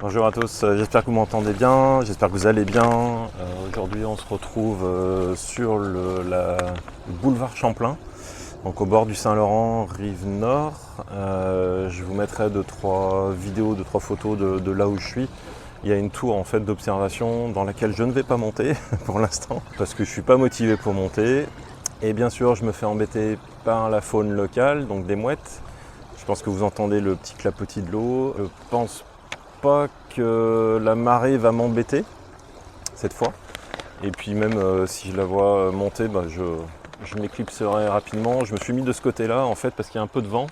Bonjour à tous, j'espère que vous m'entendez bien, j'espère que vous allez bien. Aujourd'hui on se retrouve sur le boulevard Champlain, donc au bord du Saint-Laurent, rive nord. Je vous mettrai 2-3 vidéos, 2-3 photos de là où je suis. Il y a une tour en fait d'observation dans laquelle je ne vais pas monter pour l'instant parce que je ne suis pas motivé pour monter. Et bien sûr je me fais embêter par la faune locale, donc des mouettes. Je pense que vous entendez le petit clapotis de l'eau. Je pense pas que la marée va m'embêter cette fois. Et puis même si je la vois monter, je m'éclipserai rapidement. Je me suis mis de ce côté-là en fait parce qu'il y a un peu de vent.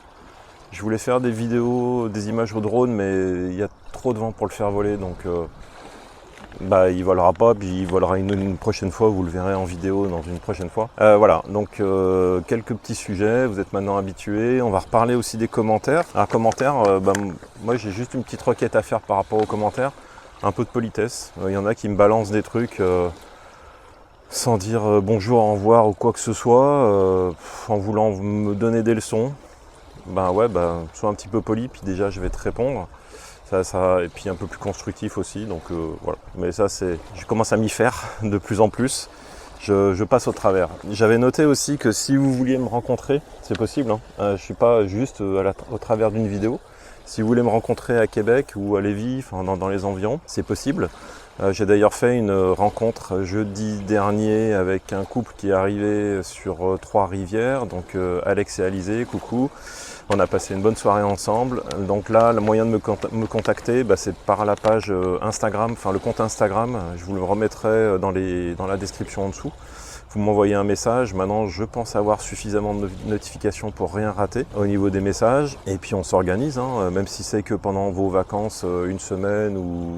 Je voulais faire des vidéos, des images au drone, mais il y a trop de vent pour le faire voler, donc il volera pas, puis il volera une prochaine fois, vous le verrez en vidéo dans une prochaine fois. Voilà, donc quelques petits sujets, vous êtes maintenant habitués. On va reparler aussi des commentaires. Un commentaire, moi j'ai juste une petite requête à faire par rapport aux commentaires, un peu de politesse. Il y en a qui me balancent des trucs sans dire bonjour, au revoir ou quoi que ce soit, en voulant me donner des leçons. Sois un petit peu poli, puis déjà je vais te répondre. Et puis un peu plus constructif aussi, donc voilà. Mais ça, je commence à m'y faire de plus en plus. Je passe au travers. J'avais noté aussi que si vous vouliez me rencontrer, c'est possible, hein. Je ne suis pas juste au travers d'une vidéo. Si vous voulez me rencontrer à Québec ou à Lévis, dans les environs, c'est possible. J'ai d'ailleurs fait une rencontre jeudi dernier avec un couple qui est arrivé sur Trois-Rivières, donc Alex et Alizé, coucou. On a passé une bonne soirée ensemble. Donc là, le moyen de me contacter, c'est par la page Instagram, le compte Instagram. Je vous le remettrai dans la description en dessous. Vous m'envoyez un message. Maintenant, je pense avoir suffisamment de notifications pour rien rater au niveau des messages. Et puis on s'organise, hein, même si c'est que pendant vos vacances, une semaine, ou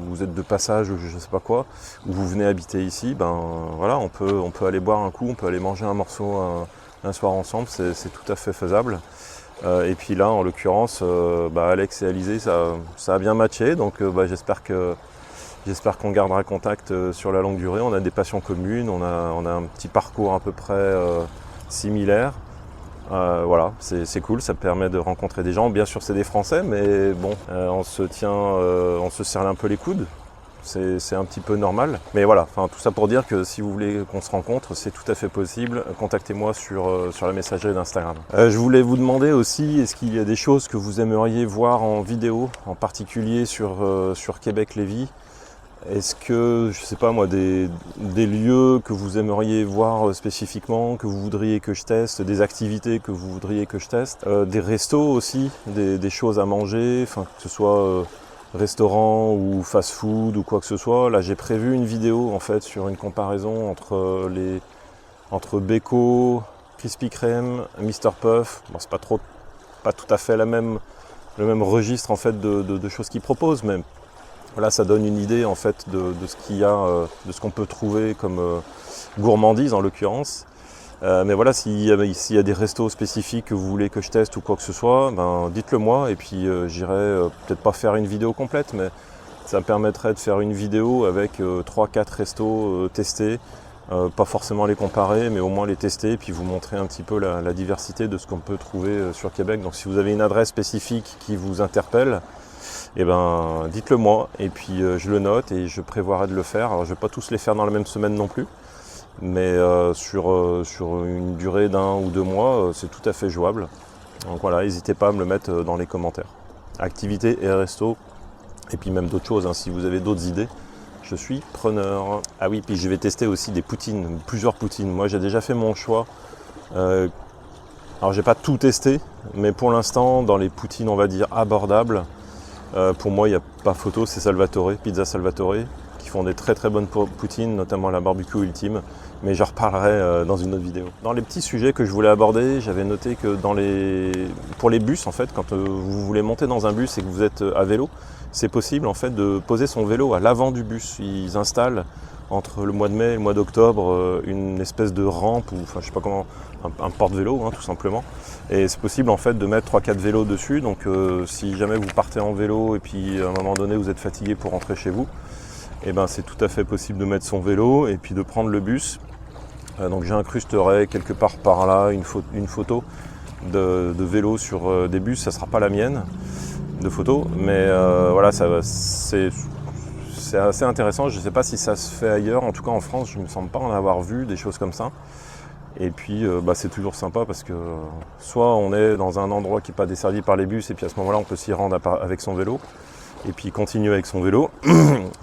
vous êtes de passage ou je sais pas quoi, ou vous venez habiter ici, voilà, on peut aller boire un coup, on peut aller manger un morceau un soir ensemble, c'est tout à fait faisable. Et puis là, en l'occurrence, Alex et Alizé, ça a bien matché, donc j'espère qu'on gardera contact sur la longue durée. On a des passions communes, on a un petit parcours à peu près similaire. Voilà, c'est cool, ça permet de rencontrer des gens. Bien sûr, c'est des Français, mais bon, on se serre un peu les coudes. C'est un petit peu normal. Mais voilà, tout ça pour dire que si vous voulez qu'on se rencontre, c'est tout à fait possible. Contactez-moi sur la messagerie d'Instagram. Je voulais vous demander aussi, est-ce qu'il y a des choses que vous aimeriez voir en vidéo, en particulier sur Québec-Lévis? Est-ce que, je sais pas moi, des lieux que vous aimeriez voir spécifiquement, que vous voudriez que je teste, des activités que vous voudriez que je teste, des restos aussi, des choses à manger, que ce soit restaurant ou fast-food ou quoi que ce soit. Là, j'ai prévu une vidéo en fait sur une comparaison entre Beko, Krispy Kreme, Mr Puff. Bon, c'est pas tout à fait le même registre en fait de choses qu'ils proposent, mais voilà, ça donne une idée en fait de ce qu'il y a, de ce qu'on peut trouver comme gourmandise en l'occurrence. Mais voilà, s'il y a des restos spécifiques que vous voulez que je teste ou quoi que ce soit, dites-le moi, et puis j'irai peut-être pas faire une vidéo complète, mais ça me permettrait de faire une vidéo avec 3-4 restos testés, pas forcément les comparer, mais au moins les tester, et puis vous montrer un petit peu la diversité de ce qu'on peut trouver sur Québec. Donc si vous avez une adresse spécifique qui vous interpelle, dites-le moi, et puis je le note et je prévoirai de le faire. Alors je ne vais pas tous les faire dans la même semaine non plus, mais sur une durée d'1 ou 2 mois, c'est tout à fait jouable. Donc voilà, n'hésitez pas à me le mettre dans les commentaires. Activités et resto, et puis même d'autres choses, hein, si vous avez d'autres idées, je suis preneur. Ah oui, puis je vais tester aussi des poutines, plusieurs poutines. Moi j'ai déjà fait mon choix. Alors j'ai pas tout testé, mais pour l'instant, dans les poutines, on va dire abordables, pour moi il n'y a pas photo, c'est Salvatore, Pizza Salvatore, qui font des très très bonnes poutines, notamment la barbecue ultime, mais j'en reparlerai dans une autre vidéo. Dans les petits sujets que je voulais aborder, j'avais noté que pour les bus, en fait, quand vous voulez monter dans un bus et que vous êtes à vélo, c'est possible en fait de poser son vélo à l'avant du bus. Ils installent entre le mois de mai et le mois d'octobre une espèce de rampe, ou je sais pas comment, un porte-vélo tout simplement. Et c'est possible en fait de mettre 3-4 vélos dessus, donc si jamais vous partez en vélo et puis à un moment donné vous êtes fatigué pour rentrer chez vous, c'est tout à fait possible de mettre son vélo et puis de prendre le bus. Donc j'incrusterai quelque part par là une photo de vélo sur des bus, ça ne sera pas la mienne. de photos. Mais voilà, c'est assez intéressant. Je ne sais pas si ça se fait ailleurs. En tout cas, en France, je ne me semble pas en avoir vu des choses comme ça. Et puis, c'est toujours sympa parce que soit on est dans un endroit qui n'est pas desservi par les bus et puis à ce moment-là, on peut s'y rendre avec son vélo et puis continuer avec son vélo.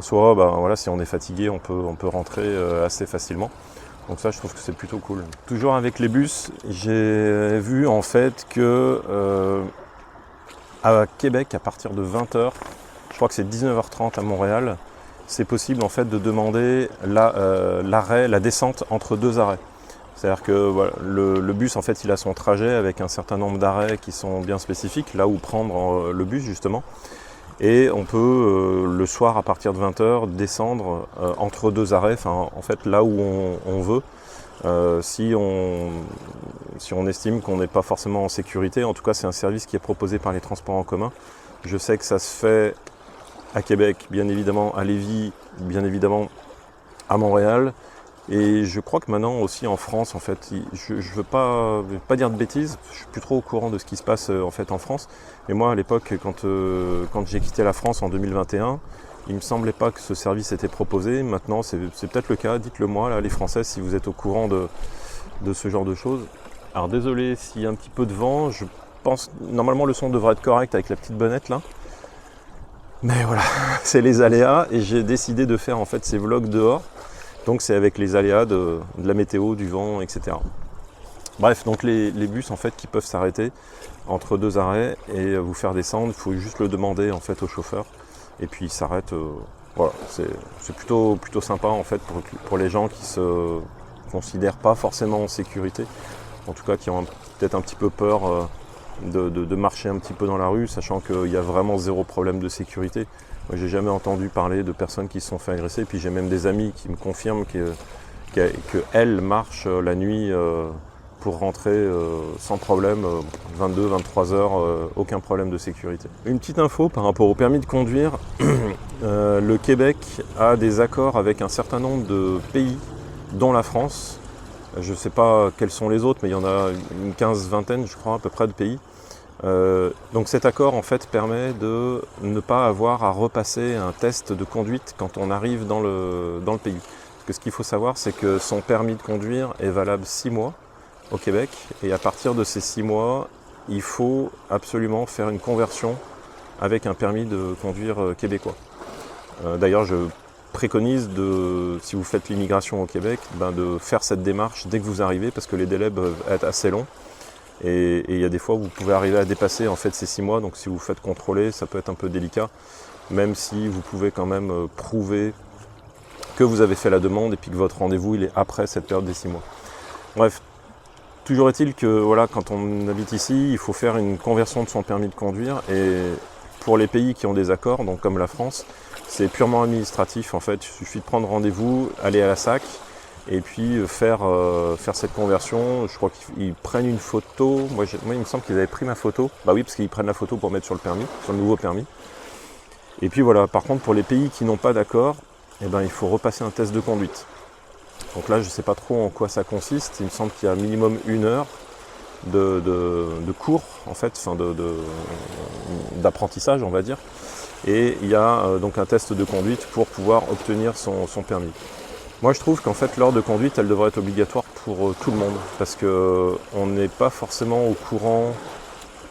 Soit, voilà, si on est fatigué, on peut rentrer assez facilement. Donc ça, je trouve que c'est plutôt cool. Toujours avec les bus, j'ai vu en fait que à Québec, à partir de 20h, je crois que c'est 19h30 à Montréal, c'est possible en fait de demander l'arrêt, la descente entre deux arrêts. C'est-à-dire que voilà, le bus en fait il a son trajet avec un certain nombre d'arrêts qui sont bien spécifiques, là où prendre le bus justement. Et on peut le soir à partir de 20h descendre entre deux arrêts, en fait là où on veut. Si on estime qu'on n'est pas forcément en sécurité, en tout cas c'est un service qui est proposé par les transports en commun. Je sais que ça se fait à Québec, bien évidemment, à Lévis, bien évidemment à Montréal. Et je crois que maintenant aussi en France, en fait, je ne veux pas dire de bêtises, je suis plus trop au courant de ce qui se passe en fait en France. Mais moi à l'époque, quand j'ai quitté la France en 2021, il ne me semblait pas que ce service était proposé. Maintenant c'est peut-être le cas, dites-le moi là, les Français, si vous êtes au courant de ce genre de choses. Alors désolé s'il y a un petit peu de vent, je pense normalement le son devrait être correct avec la petite bonnette là. Mais voilà, c'est les aléas et j'ai décidé de faire en fait ces vlogs dehors. Donc c'est avec les aléas de la météo, du vent, etc. Bref, donc les bus en fait qui peuvent s'arrêter entre deux arrêts et vous faire descendre, il faut juste le demander en fait au chauffeur. Et puis il s'arrête. Voilà, c'est plutôt sympa en fait pour les gens qui se considèrent pas forcément en sécurité. En tout cas qui ont peut-être un petit peu peur de marcher un petit peu dans la rue, sachant qu'il y a vraiment zéro problème de sécurité. Moi, j'ai jamais entendu parler de personnes qui se sont fait agresser, puis j'ai même des amis qui me confirment qu'elles marchent la nuit pour rentrer sans problème, 22, 23 heures, aucun problème de sécurité. Une petite info par rapport au permis de conduire, le Québec a des accords avec un certain nombre de pays, dont la France. Je ne sais pas quels sont les autres, mais il y en a une vingtaine, je crois, à peu près de pays. Donc cet accord en fait permet de ne pas avoir à repasser un test de conduite quand on arrive dans le pays. Parce que ce qu'il faut savoir, c'est que son permis de conduire est valable 6 mois au Québec, et à partir de ces 6 mois, il faut absolument faire une conversion avec un permis de conduire québécois. D'ailleurs, je préconise si vous faites l'immigration au Québec, de faire cette démarche dès que vous arrivez, parce que les délais peuvent être assez longs. Et il y a des fois où vous pouvez arriver à dépasser en fait ces 6 mois, donc si vous faites contrôler, ça peut être un peu délicat, même si vous pouvez quand même prouver que vous avez fait la demande et puis que votre rendez-vous il est après cette période des 6 mois. Bref, toujours est-il que voilà, quand on habite ici, il faut faire une conversion de son permis de conduire, et pour les pays qui ont des accords, donc comme la France, c'est purement administratif en fait, il suffit de prendre rendez-vous, aller à la SAC, et puis faire cette conversion. Je crois qu'ils prennent une photo. Moi il me semble qu'ils avaient pris ma photo. Bah oui, parce qu'ils prennent la photo pour mettre sur le permis, sur le nouveau permis. Et puis voilà, par contre pour les pays qui n'ont pas d'accord, il faut repasser un test de conduite. Donc là je ne sais pas trop en quoi ça consiste. Il me semble qu'il y a minimum 1 heure de cours en fait, d'apprentissage on va dire. Et il y a donc un test de conduite pour pouvoir obtenir son permis. Moi je trouve qu'en fait l'heure de conduite elle devrait être obligatoire pour tout le monde, parce qu'on n'est pas forcément au courant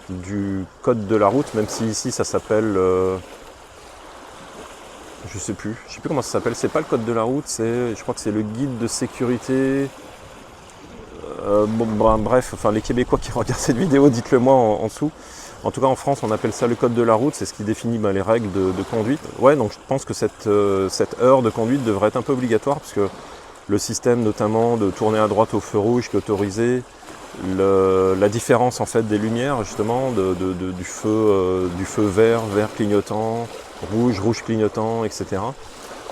du code de la route, même si ici ça s'appelle, je sais plus comment ça s'appelle, c'est pas le code de la route, je crois que c'est le guide de sécurité. Bref, les Québécois qui regardent cette vidéo, dites-le moi en dessous. En tout cas en France on appelle ça le code de la route, c'est ce qui définit les règles de conduite. Ouais, donc je pense que cette heure de conduite devrait être un peu obligatoire, parce que le système notamment de tourner à droite au feu rouge qui est autorisé, la différence en fait des lumières justement, du feu vert clignotant, rouge clignotant, etc.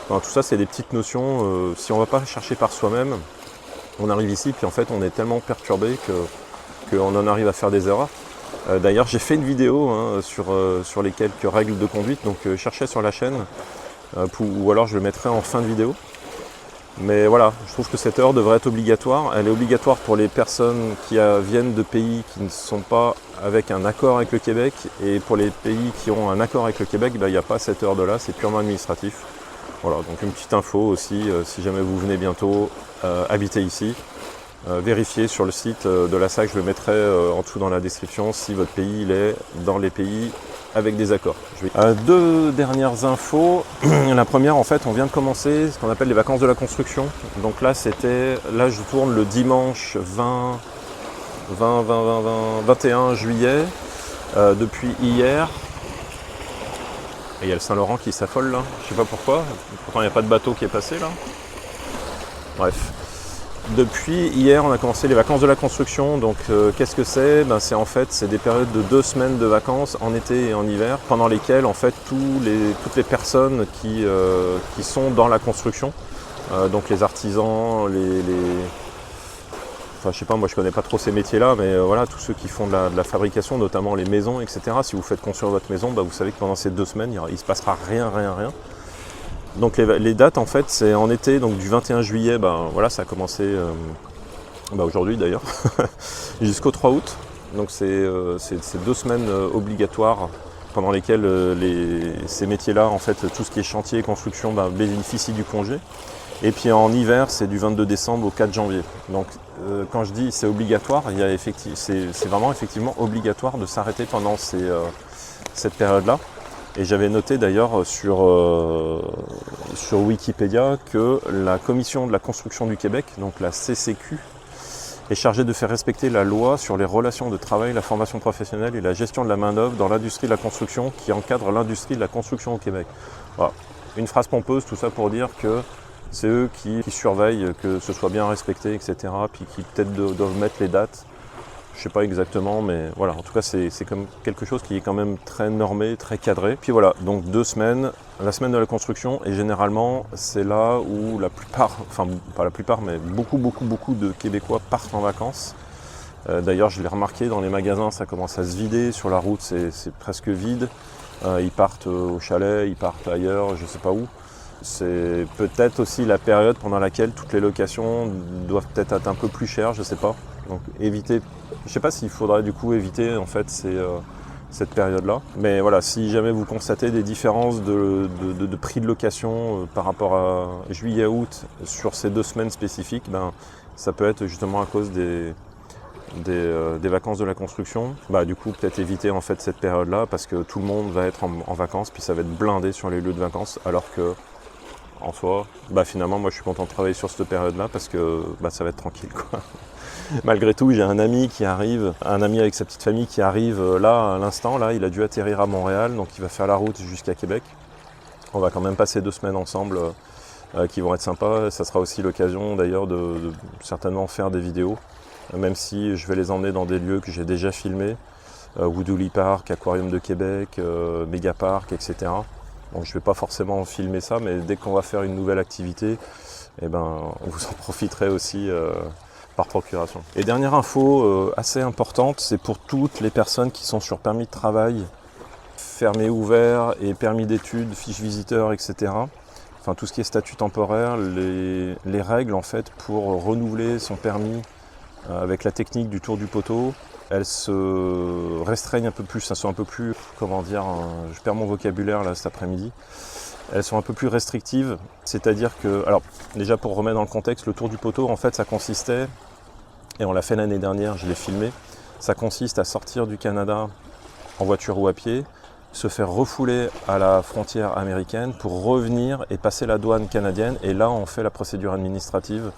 Tout ça c'est des petites notions, si on ne va pas chercher par soi-même, on arrive ici puis en fait on est tellement perturbé qu'on en arrive à faire des erreurs. D'ailleurs j'ai fait une vidéo sur les quelques règles de conduite, donc cherchez sur la chaîne, ou alors je le mettrai en fin de vidéo. Mais voilà, je trouve que cette heure devrait être obligatoire. Elle est obligatoire pour les personnes qui viennent de pays qui ne sont pas avec un accord avec le Québec. Et pour les pays qui ont un accord avec le Québec, il n'y a pas cette heure de là, c'est purement administratif. Voilà, donc une petite info aussi, si jamais vous venez bientôt habiter ici. Vérifiez sur le site de la SAC, je le mettrai en dessous dans la description, si votre pays il est dans les pays avec des accords. Deux dernières infos. La première, en fait, on vient de commencer ce qu'on appelle les vacances de la construction. Donc là, je tourne le dimanche 21 juillet, depuis hier. Et il y a le Saint-Laurent qui s'affole là, je sais pas pourquoi, pourtant il n'y a pas de bateau qui est passé là. Bref. Depuis hier, on a commencé les vacances de la construction. Donc, qu'est-ce que c'est ? C'est des périodes de 2 semaines de vacances en été et en hiver, pendant lesquelles en fait toutes les personnes qui sont dans la construction, donc les artisans, enfin, je sais pas, moi je connais pas trop ces métiers-là, mais voilà, tous ceux qui font de la fabrication, notamment les maisons, etc. Si vous faites construire votre maison, vous savez que pendant ces 2 semaines, il se passera rien. Donc les dates en fait c'est en été, donc du 21 juillet, voilà, ça a commencé aujourd'hui d'ailleurs, jusqu'au 3 août. Donc c'est 2 semaines obligatoires pendant lesquelles ces métiers-là, en fait, tout ce qui est chantier et construction bénéficie du congé. Et puis en hiver, c'est du 22 décembre au 4 janvier. Donc quand je dis c'est obligatoire, c'est vraiment effectivement obligatoire de s'arrêter pendant cette période-là. Et j'avais noté d'ailleurs sur Wikipédia que la Commission de la construction du Québec, donc la CCQ, est chargée de faire respecter la loi sur les relations de travail, la formation professionnelle et la gestion de la main-d'œuvre dans l'industrie de la construction qui encadre l'industrie de la construction au Québec. Voilà. Une phrase pompeuse, tout ça pour dire que c'est eux qui surveillent que ce soit bien respecté, etc. Puis qui peut-être doivent mettre les dates. Je ne sais pas exactement, mais voilà, en tout cas c'est comme quelque chose qui est quand même très normé, très cadré. Puis voilà, donc 2 semaines, la semaine de la construction, et généralement c'est là où la plupart, enfin pas la plupart, mais beaucoup de Québécois partent en vacances. D'ailleurs je l'ai remarqué dans les magasins, ça commence à se vider, sur la route c'est presque vide. Ils partent au chalet, ils partent ailleurs, je ne sais pas où. C'est peut-être aussi la période pendant laquelle toutes les locations doivent peut-être être un peu plus chères, je ne sais pas. Donc éviter, je ne sais pas s'il faudrait du coup éviter en fait cette période-là. Mais voilà, si jamais vous constatez des différences de prix de location par rapport à juillet-août sur ces 2 semaines spécifiques, ça peut être justement à cause des vacances de la construction. Du coup peut-être éviter en fait cette période-là parce que tout le monde va être en vacances, puis ça va être blindé sur les lieux de vacances, alors que en soi, finalement moi je suis content de travailler sur cette période-là parce que ça va être tranquille quoi. Malgré tout, j'ai un ami avec sa petite famille qui arrive là à l'instant, là il a dû atterrir à Montréal, donc il va faire la route jusqu'à Québec. On va quand même passer 2 semaines ensemble qui vont être sympas. Ça sera aussi l'occasion d'ailleurs de certainement faire des vidéos, même si je vais les emmener dans des lieux que j'ai déjà filmés, Woodouly Park, Aquarium de Québec, Megapark, etc. Donc je ne vais pas forcément filmer ça, mais dès qu'on va faire une nouvelle activité, vous en profiterez aussi par procuration. Et dernière info assez importante, c'est pour toutes les personnes qui sont sur permis de travail, fermé ouvert et permis d'études, fiche visiteur, etc. Enfin tout ce qui est statut temporaire, les règles en fait pour renouveler son permis avec la technique du tour du poteau, elles se restreignent un peu plus, elles sont un peu plus, je perds mon vocabulaire là cet après-midi, elles sont un peu plus restrictives, c'est-à-dire que, alors déjà pour remettre dans le contexte, le tour du poteau en fait ça consistait, et on l'a fait l'année dernière, je l'ai filmé, ça consiste à sortir du Canada en voiture ou à pied, se faire refouler à la frontière américaine pour revenir et passer la douane canadienne, et là on fait la procédure administrative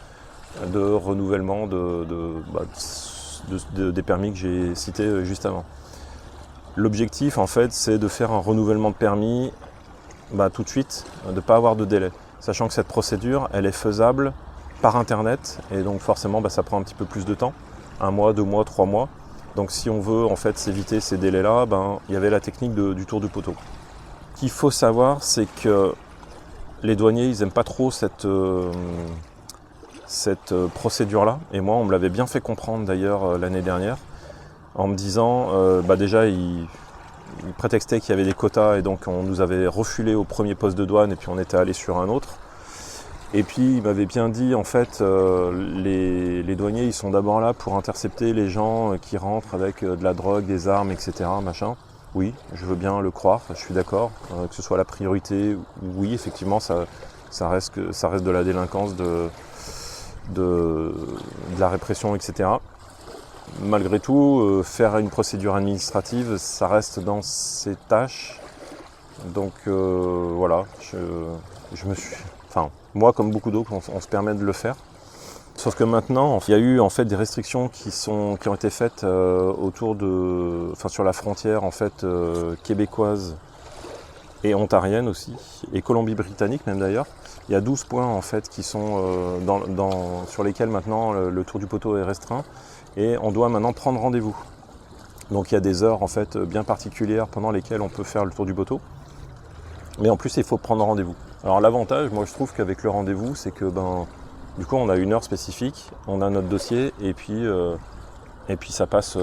de renouvellement des permis que j'ai cités juste avant. L'objectif en fait c'est de faire un renouvellement de permis tout de suite, de ne pas avoir de délai, sachant que cette procédure elle est faisable par internet et donc forcément ça prend un petit peu plus de temps, 1 mois, 2 mois, 3 mois. Donc si on veut en fait s'éviter ces délais là, il y avait la technique du tour du poteau. Ce qu'il faut savoir c'est que les douaniers ils n'aiment pas trop cette procédure-là. Et moi, on me l'avait bien fait comprendre d'ailleurs l'année dernière, en me disant, déjà, ils prétextaient qu'il y avait des quotas et donc on nous avait refulé au premier poste de douane et puis on était allé sur un autre. Et puis il m'avait bien dit en fait les douaniers ils sont d'abord là pour intercepter les gens qui rentrent avec de la drogue, des armes, etc. Machin. Oui, je veux bien le croire, je suis d'accord, que ce soit la priorité, oui effectivement ça reste de la délinquance, de la répression, etc. Malgré tout, faire une procédure administrative, ça reste dans ses tâches. Donc voilà, je me suis... Enfin, moi comme beaucoup d'autres, on se permet de le faire. Sauf que maintenant, il y a eu en fait des restrictions qui ont été faites sur la frontière en fait québécoise et ontarienne aussi, et Colombie-Britannique même d'ailleurs. Il y a 12 points en fait qui sont sur lesquels maintenant le tour du poteau est restreint et on doit maintenant prendre rendez-vous. Donc il y a des heures en fait bien particulières pendant lesquelles on peut faire le tour du poteau. Mais en plus il faut prendre rendez-vous. Alors l'avantage, moi je trouve qu'avec le rendez-vous, c'est que du coup on a une heure spécifique, on a notre dossier et puis ça passe,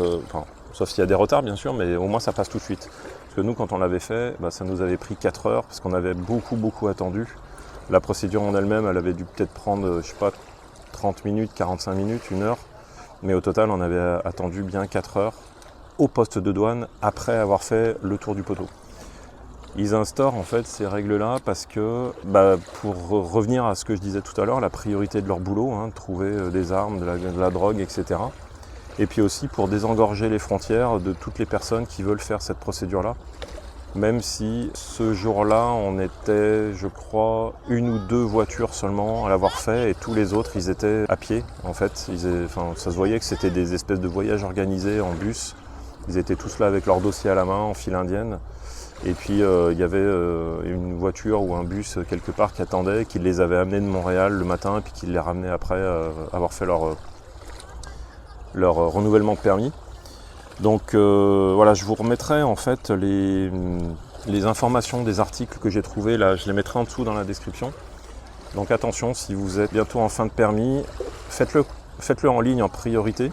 sauf s'il y a des retards bien sûr, mais au moins ça passe tout de suite. Parce que nous quand on l'avait fait, ça nous avait pris 4 heures parce qu'on avait beaucoup attendu. La procédure en elle-même, elle avait dû peut-être prendre, je sais pas, 30 minutes, 45 minutes, 1 heure. Mais au total, on avait attendu bien 4 heures au poste de douane après avoir fait le tour du poteau. Ils instaurent en fait ces règles-là parce que, pour revenir à ce que je disais tout à l'heure, la priorité de leur boulot, de trouver des armes, de la drogue, etc. Et puis aussi pour désengorger les frontières de toutes les personnes qui veulent faire cette procédure-là. Même si ce jour-là, on était, je crois, 1 ou 2 voitures seulement à l'avoir fait et tous les autres, ils étaient à pied. En fait, ça se voyait que c'était des espèces de voyages organisés en bus. Ils étaient tous là avec leur dossier à la main en file indienne. Et puis il y avait une voiture ou un bus quelque part qui attendait, qui les avait amenés de Montréal le matin et puis qui les ramenait après avoir fait leur renouvellement de permis. Donc voilà, je vous remettrai en fait les informations des articles que j'ai trouvés, là je les mettrai en dessous dans la description. Donc attention, si vous êtes bientôt en fin de permis, faites-le en ligne en priorité,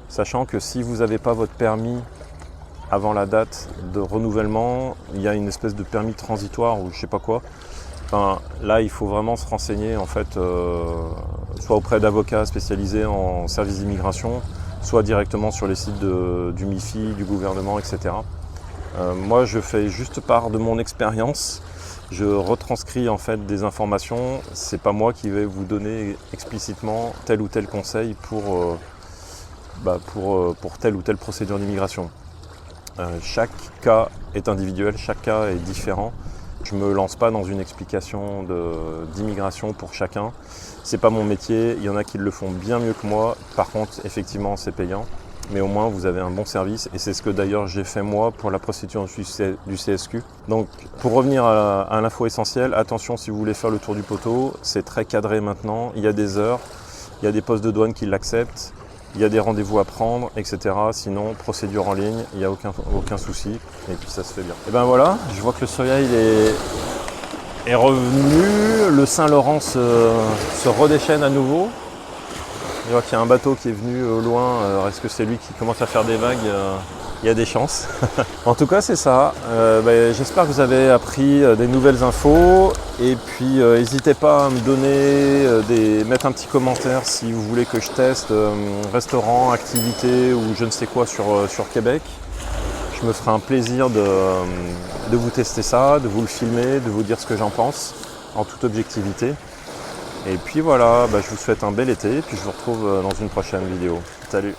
sachant que si vous n'avez pas votre permis avant la date de renouvellement, il y a une espèce de permis transitoire ou je sais pas quoi. Là, il faut vraiment se renseigner en fait, soit auprès d'avocats spécialisés en service d'immigration, soit directement sur les sites du MIFI, du gouvernement, etc. Moi, je fais juste part de mon expérience. Je retranscris en fait des informations. C'est pas moi qui vais vous donner explicitement tel ou tel conseil pour telle ou telle procédure d'immigration. Chaque cas est individuel, chaque cas est différent. Je ne me lance pas dans une explication d'immigration pour chacun. C'est pas mon métier, il y en a qui le font bien mieux que moi. Par contre, effectivement, c'est payant. Mais au moins, vous avez un bon service. Et c'est ce que d'ailleurs j'ai fait moi pour la procédure du CSQ. Donc, pour revenir à l'info essentielle, attention si vous voulez faire le tour du poteau. C'est très cadré maintenant. Il y a des heures, il y a des postes de douane qui l'acceptent. Il y a des rendez-vous à prendre, etc. Sinon, procédure en ligne, il n'y a aucun souci. Et puis ça se fait bien. Et ben voilà, je vois que le soleil est revenu. Le Saint-Laurent se redéchaîne à nouveau. Je vois qu'il y a un bateau qui est venu au loin. Est-ce que c'est lui qui commence à faire des vagues? Il y a des chances. En tout cas, c'est ça. J'espère que vous avez appris des nouvelles infos. Et puis, n'hésitez pas à me donner, mettre un petit commentaire si vous voulez que je teste restaurant, activité ou je ne sais quoi sur Québec. Je me ferai un plaisir de vous tester ça, de vous le filmer, de vous dire ce que j'en pense en toute objectivité. Et puis voilà, je vous souhaite un bel été et puis je vous retrouve dans une prochaine vidéo. Salut!